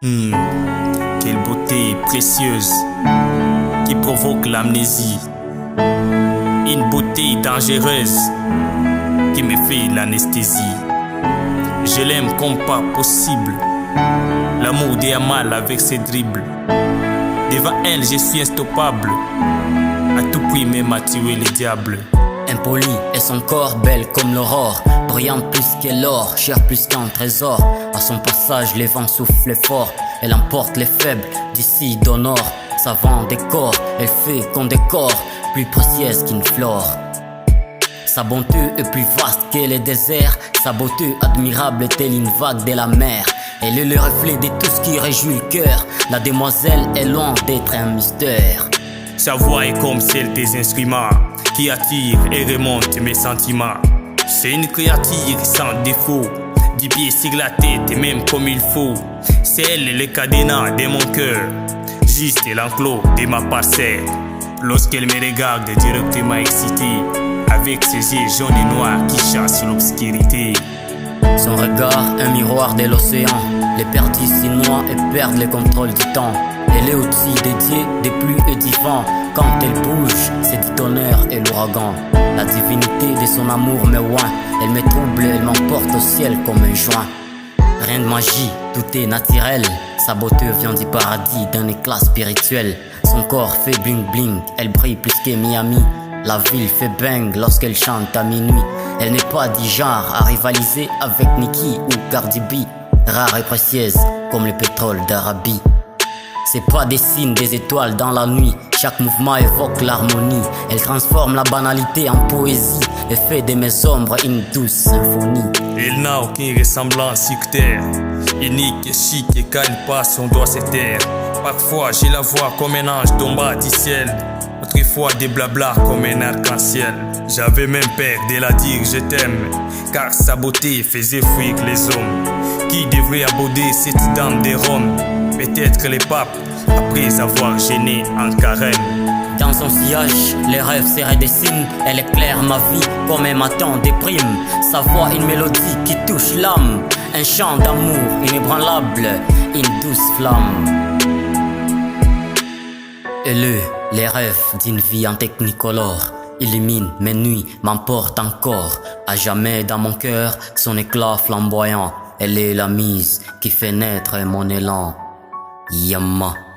Hmm, quelle beauté précieuse qui provoque l'amnésie. Une beauté dangereuse qui me fait l'anesthésie. Je l'aime comme pas possible. L'amour des mal avec ses dribbles. Devant elle, je suis instoppable. À tout prix, même à tuer les diables. Impoli et son corps belle comme l'aurore, brillante plus que l'or, chère plus qu'un trésor. À son passage, les vents soufflent fort. Elle emporte les faibles d'ici d'au nord. Savant décor, elle fait qu'on décore, plus précieuse qu'une flore. Sa bonté est plus vaste que les déserts. Sa beauté admirable telle une vague de la mer. Elle est le reflet de tout ce qui réjouit le cœur. La demoiselle est loin d'être un mystère. Sa voix est comme celle des instruments qui attire et remonte mes sentiments. C'est une créature sans défaut, 10 pieds sur la tête et même comme il faut. C'est elle le cadenas de mon cœur, juste l'enclos de ma parcelle. Lorsqu'elle me regarde directement excité, avec ses yeux jaunes et noirs qui chassent l'obscurité. Son regard, un miroir de l'océan. Les perdus s'y noient et perdent le contrôle du temps. Elle est au-dessus des dieux, des pluies et du vent. Quand elle bouge, c'est du tonnerre et l'ouragan. La divinité de son amour me oint. Elle me trouble, elle m'emporte au ciel comme un joint. Rien de magie, tout est naturel. Sa beauté vient du paradis, d'un éclat spirituel. Son corps fait bling bling, elle brille plus que Miami. La ville fait bang lorsqu'elle chante à minuit. Elle n'est pas du genre à rivaliser avec Nicki ou Cardi B. Rare et précieuse comme le pétrole d'Arabie. C'est pas des signes des étoiles dans la nuit. Chaque mouvement évoque l'harmonie. Elle transforme la banalité en poésie et fait de mes ombres une douce symphonie. Elle n'a aucune ressemblance sur terre. Unique et chic et quand elle passe on doit se taire. Parfois je la vois comme un ange tombant du ciel. Autrefois des blabla comme un arc-en-ciel. J'avais même peur de la dire je t'aime, car sa beauté faisait fuir les hommes. Qui devrait aborder cette dame de Rome? Peut-être les papes, après avoir gêné en carême. Dans son sillage, les rêves se redessinent. Elle éclaire ma vie comme un matin déprime. Sa voix, une mélodie qui touche l'âme. Un chant d'amour inébranlable, une douce flamme. Elle est les rêves d'une vie en technicolore. Illumine mes nuits, m'emporte encore. À jamais dans mon cœur, son éclat flamboyant. Elle est la mise qui fait naître mon élan. Yama.